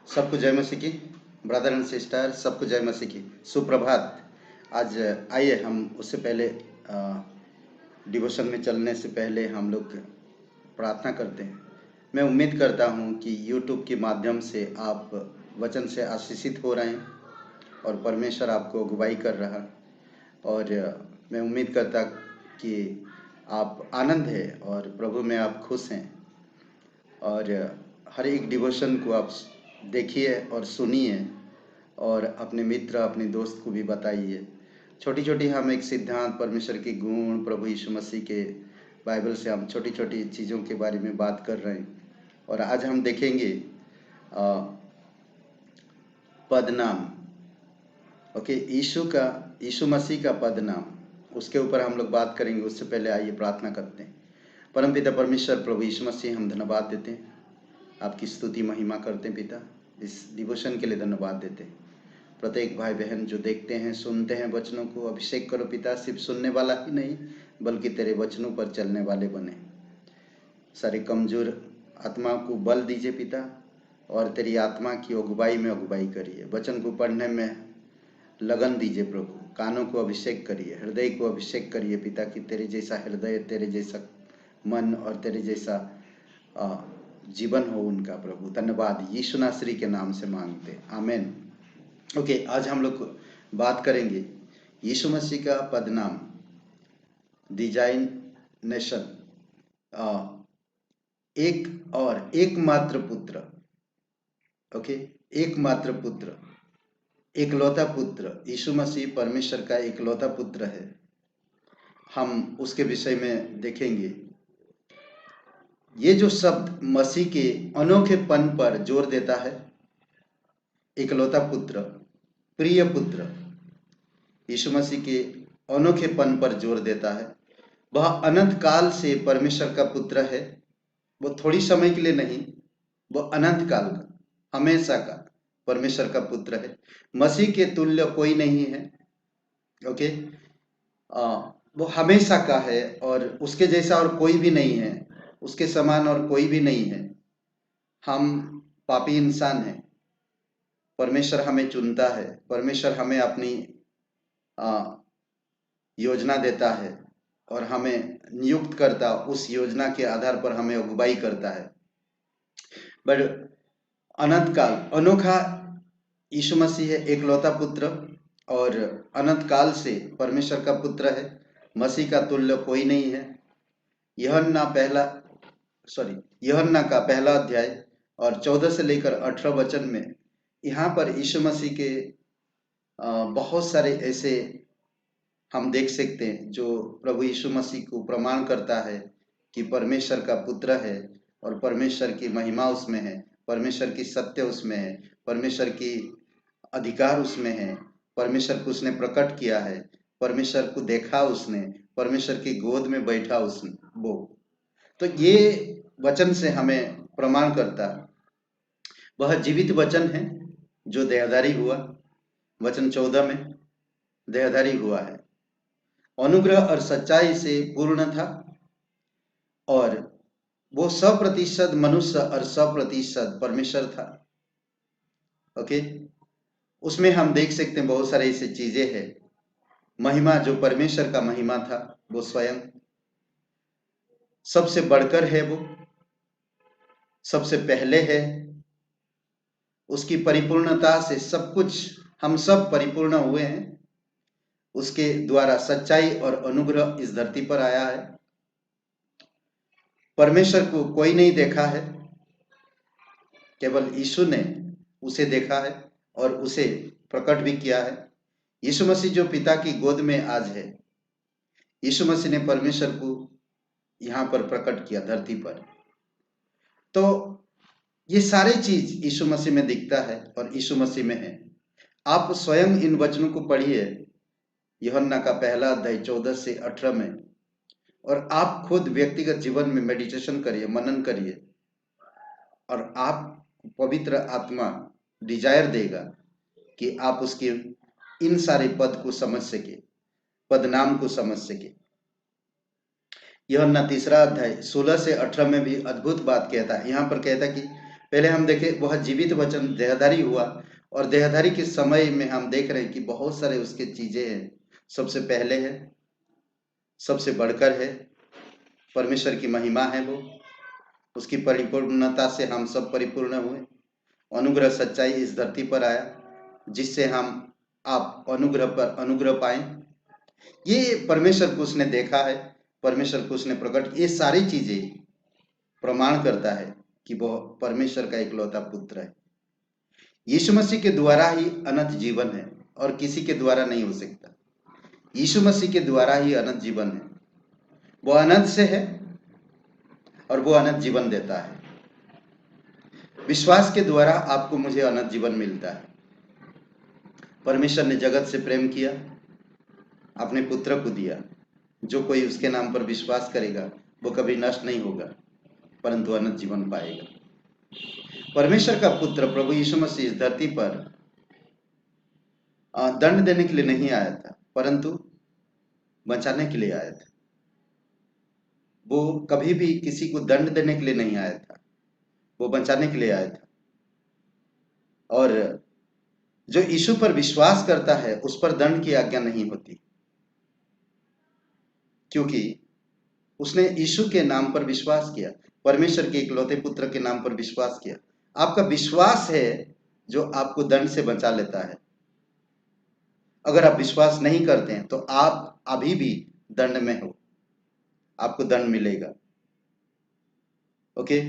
सबको जय मसीह की। ब्रदर एंड सिस्टर, सबको जय मसीह की। सुप्रभात। आज आइए हम उससे पहले डिवोशन में चलने से पहले हम लोग प्रार्थना करते हैं। मैं उम्मीद करता हूं कि YouTube के माध्यम से आप वचन से आशीषित हो रहे हैं और परमेश्वर आपको अगुवाई कर रहा है। और मैं उम्मीद करता कि आप आनंद है और प्रभु में आप खुश हैं। और हर एक डिवोशन को आप देखिए और सुनिए और अपने मित्र अपने दोस्त को भी बताइए। छोटी छोटी हम एक सिद्धांत, परमेश्वर के गुण, प्रभु यीशु मसीह के बाइबल से हम छोटी छोटी चीज़ों के बारे में बात कर रहे हैं। और आज हम देखेंगे पदनाम। ओके, यीशु मसीह का पदनाम, उसके ऊपर हम लोग बात करेंगे। उससे पहले आइए प्रार्थना करते हैं। परमपिता परमेश्वर प्रभु यीशु मसीह, हम धन्यवाद देते हैं, आपकी स्तुति महिमा करते हैं। पिता, इस डिवोशन के लिए धन्यवाद देते हैं। प्रत्येक भाई बहन जो देखते हैं, सुनते हैं वचनों को, अभिषेक करो पिता। सिर्फ सुनने वाला ही नहीं, बल्कि तेरे वचनों पर चलने वाले बने। सारे कमजोर आत्मा को बल दीजिए पिता, और तेरी आत्मा की अगुवाई में अगुवाई करिए। वचन को पढ़ने में लगन दीजिए प्रभु। कानों को अभिषेक करिए, हृदय को अभिषेक करिए पिता, कि तेरे जैसा हृदय, तेरे जैसा मन और तेरे जैसा जीवन हो उनका। प्रभु धन्यवाद, यीशु नासरी के नाम से मांगते, आमेन। ओके, आज हम लोग बात करेंगे यीशु मसीह का पदनाम, डिजाइनेशन। एक और एकमात्र पुत्र। ओके, एकमात्र पुत्र, एकलौता पुत्र। यीशु मसीह परमेश्वर का एकलौता पुत्र है। हम उसके विषय में देखेंगे। ये जो शब्द मसीह के अनोखेपन पर जोर देता है, एकलौता पुत्र, प्रिय पुत्र, यीशु मसीह के अनोखेपन पर जोर देता है। वह अनंत काल से परमेश्वर का पुत्र है। वो थोड़ी समय के लिए नहीं, वो अनंत काल का, हमेशा का परमेश्वर का पुत्र है। मसीह के तुल्य कोई नहीं है। ओके, वो हमेशा का है और उसके जैसा और कोई भी नहीं है, उसके समान और कोई भी नहीं है। हम पापी इंसान हैं, परमेश्वर हमें चुनता है, परमेश्वर हमें अपनी योजना देता है और हमें नियुक्त करता, उस योजना के आधार पर हमें अगुवाई करता है। बट अनंत काल, अनोखा यीशु मसीह है, एकलौता पुत्र और अनंत काल से परमेश्वर का पुत्र है। मसीह का तुल्य कोई नहीं है। यूहन्ना का पहला अध्याय और 14 से लेकर 18 वचन में यहाँ पर यीशु मसीह के बहुत सारे ऐसे हम देख सकते हैं जो प्रभु यीशु मसीह को प्रमाण करता है कि परमेश्वर का पुत्र है और परमेश्वर की महिमा उसमें है, परमेश्वर की सत्य उसमें है, परमेश्वर की अधिकार उसमें है, परमेश्वर को उसने प्रकट किया है, परमेश्वर को देखा उसने, परमेश्वर की गोद में बैठा उसने वो। तो ये वचन से हमें प्रमाण करता, वह जीवित वचन है जो देहधारी हुआ। वचन 14 में देहधारी हुआ है, अनुग्रह और सच्चाई से पूर्ण था और वो 100% मनुष्य और 100% परमेश्वर था। ओके, उसमें हम देख सकते हैं बहुत सारे ऐसे चीजें हैं। महिमा जो परमेश्वर का महिमा था, वो स्वयं सबसे बढ़कर है, वो सबसे पहले है। उसकी परिपूर्णता से सब कुछ, हम सब परिपूर्ण हुए हैं। उसके द्वारा सच्चाई और अनुग्रह इस धरती पर आया है। परमेश्वर को कोई नहीं देखा है, केवल यीशु ने उसे देखा है और उसे प्रकट भी किया है। यीशु मसीह जो पिता की गोद में आज है, यीशु मसीह ने परमेश्वर को यहाँ पर प्रकट किया धरती पर। तो ये सारी चीज यीशु मसीह में दिखता है और यीशु मसीह में है। आप स्वयं इन वचनों को पढ़िए, यूहन्ना का पहला अध्याय 14 से 18 में, और आप खुद व्यक्तिगत जीवन में मेडिटेशन करिए, मनन करिए, और आप पवित्र आत्मा डिजायर देगा कि आप उसके इन सारे पद को समझ सके, पदनाम को समझ सके। यूहन्ना तीसरा अध्याय 16 से 18 में भी अद्भुत बात कहता है। यहाँ पर कहता है कि पहले हम देखें वह जीवित वचन देहधारी हुआ, और देहधारी के समय में हम देख रहे हैं कि बहुत सारे उसके चीजें हैं। सबसे पहले है, सबसे बढ़कर है, परमेश्वर की महिमा है, वो उसकी परिपूर्णता से हम सब परिपूर्ण हुए। अनुग्रह सच्चाई इस धरती पर आया, जिससे हम आप अनुग्रह पर अनुग्रह पाए। ये परमेश्वर को उसने देखा है, परमेश्वर को उसने प्रकट, ये सारी चीजें प्रमाण करता है कि वह परमेश्वर का इकलौता पुत्र है। यीशु मसीह के द्वारा ही अनंत जीवन है और किसी के द्वारा नहीं हो सकता। यीशु मसीह के द्वारा ही अनंत जीवन है। वो अनंत से है और वो अनंत जीवन देता है। विश्वास के द्वारा आपको मुझे अनंत जीवन मिलता है। परमेश्वर ने जगत से प्रेम किया, अपने पुत्र को दिया। जो कोई उसके नाम पर विश्वास करेगा वो कभी नष्ट नहीं होगा, परंतु अनंत जीवन पाएगा। परमेश्वर का पुत्र प्रभु यीशु मसीह इस धरती पर दंड देने के लिए नहीं आया था, परंतु बचाने के लिए आया था। वो कभी भी किसी को दंड देने के लिए नहीं आया था, वो बचाने के लिए आया था। और जो यीशु पर विश्वास करता है उस पर दंड की आज्ञा नहीं होती, क्योंकि उसने यीशु के नाम पर विश्वास किया, परमेश्वर के इकलौते पुत्र के नाम पर विश्वास किया। आपका विश्वास है जो आपको दंड से बचा लेता है। अगर आप विश्वास नहीं करते हैं तो आप अभी भी दंड में हो, आपको दंड मिलेगा। ओके,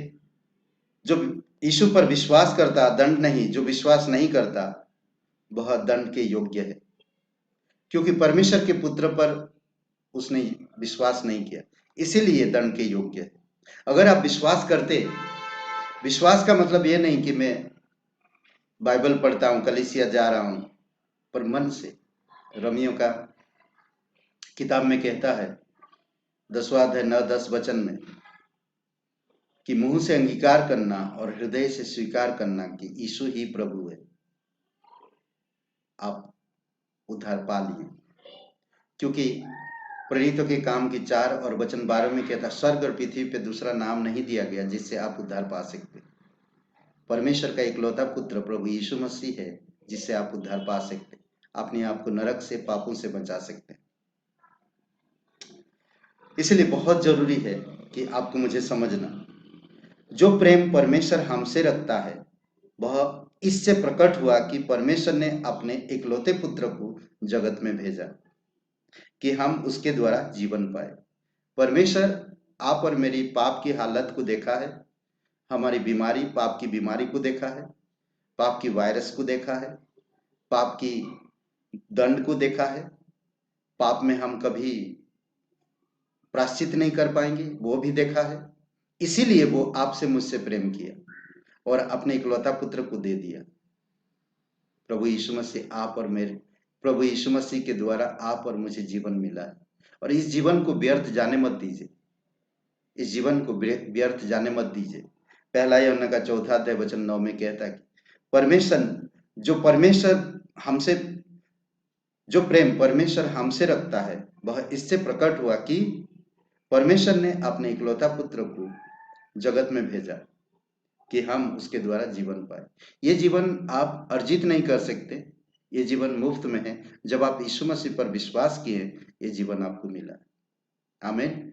जो यीशु पर विश्वास करता दंड नहीं, जो विश्वास नहीं करता वह दंड के योग्य है, क्योंकि परमेश्वर के पुत्र पर उसने विश्वास नहीं किया, इसीलिए दंड के योग्य है। अगर आप विश्वास करते, विश्वास का मतलब यह नहीं कि मैं बाइबल पढ़ता हूं, कलीसिया जा रहा हूं, पर मन से। रोमियो का किताब में कहता है 10वां अध्याय 9-10 वचन में कि मुंह से अंगीकार करना और हृदय से स्वीकार करना कि यीशु ही प्रभु है, आप उद्धार पा लिए। क्योंकि प्रेरितों के काम की 4 और वचन 12 में कहता, स्वर्ग और पृथ्वी पे दूसरा नाम नहीं दिया गया जिससे आप उद्धार पा सकते। परमेश्वर का इकलौता पुत्र प्रभु यीशु मसीह है जिससे आप उद्धार पा सकते, अपने आप को नरक से, पापों से बचा सकते। इसलिए बहुत जरूरी है कि आपको मुझे समझना, जो प्रेम परमेश्वर हमसे रखता है वह इससे प्रकट हुआ कि परमेश्वर ने अपने इकलौते पुत्र को जगत में भेजा कि हम उसके द्वारा जीवन पाए। परमेश्वर आप और मेरी पाप की हालत को देखा है, हमारी बीमारी, पाप की बीमारी को देखा है, पाप की वायरस को देखा है, पाप की दंड को देखा है। पाप में हम कभी प्रायश्चित नहीं कर पाएंगे, वो भी देखा है। इसीलिए वो आपसे मुझसे प्रेम किया और अपने इकलौता पुत्र को दे दिया। प्रभु यीशु मसीह आप और मेरे, प्रभु यीशु मसीह के द्वारा आप और मुझे जीवन मिला है। और इस जीवन को व्यर्थ जाने मत दीजिए, इस जीवन को व्यर्थ जाने मत दीजिए। पहला यूहन्ना का 4 अध्याय वचन 9 में कहता है कि परमेश्वर हमसे, जो प्रेम परमेश्वर हमसे रखता है वह इससे प्रकट हुआ कि परमेश्वर ने अपने इकलौता पुत्र को जगत में भेजा कि हम उसके द्वारा जीवन पाए। ये जीवन आप अर्जित नहीं कर सकते, ये जीवन मुफ्त में है। जब आप यीशु मसीह पर विश्वास किए, ये जीवन आपको मिला। आमीन।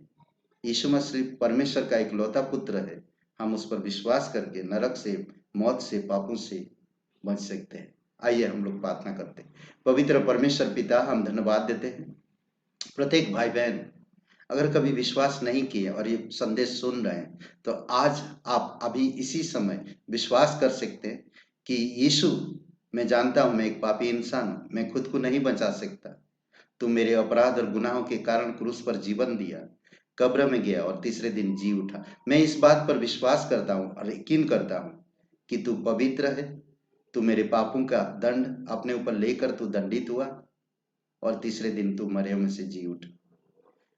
यीशु मसीह परमेश्वर का इकलौता पुत्र है, हम उस पर विश्वास करके नरक से, मौत से, पापों से बच सकते हैं। आइए हम लोग प्रार्थना करते हैं। पवित्र परमेश्वर पिता, हम धन्यवाद देते हैं प्रत्येक भाई बहन अगर कभी विश्वास नहीं किए और ये संदेश सुन रहे हैं तो आज आप अभी इसी समय विश्वास कर सकते हैं कि यीशु, मैं जानता हूं मैं एक पापी इंसान हूं, मैं खुद को नहीं बचा सकता। तू मेरे अपराध और गुनाहों के कारण क्रूस पर जीवन दिया, कब्र में गया और तीसरे दिन जी उठा। मैं इस बात पर विश्वास करता हूं और यकीन करता हूं कि तू पवित्र है, तू मेरे पापों का दंड अपने ऊपर लेकर तू दंडित हुआ और तीसरे दिन तू मरे में से जी उठा।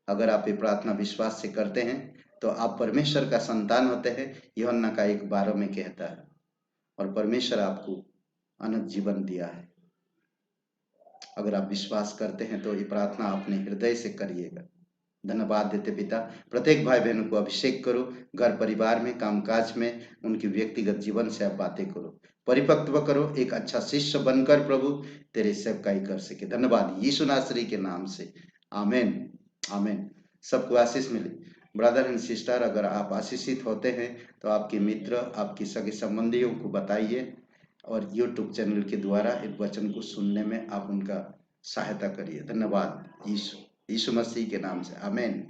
अगर आप ये प्रार्थना विश्वास से करते हैं तो आप परमेश्वर का संतान होते हैं, यूहन्ना का 1:12 में कहता है, और परमेश्वर आपको अनंत जीवन दिया है। अगर आप विश्वास करते हैं तो ये प्रार्थना अपने हृदय से करिएगा। धन्यवाद देते पिता। प्रत्येक भाई बहनों को अभिषेक करो, घर परिवार में, कामकाज में, उनके व्यक्तिगत जीवन से आप बातें करो, परिपक्व करो, एक अच्छा शिष्य बनकर प्रभु तेरे सेवकाई कर सके। धन्यवाद यीशु नासरी के नाम से, आमीन आमीन। सबको आशीष मिले। ब्रदर एंड सिस्टर, अगर आप आशीषित होते हैं तो आपके मित्र, आपके सगे संबंधियों को बताइए और यूट्यूब चैनल के द्वारा इस वचन को सुनने में आप उनका सहायता करिए। धन्यवाद यीशु मसीह के नाम से, आमीन।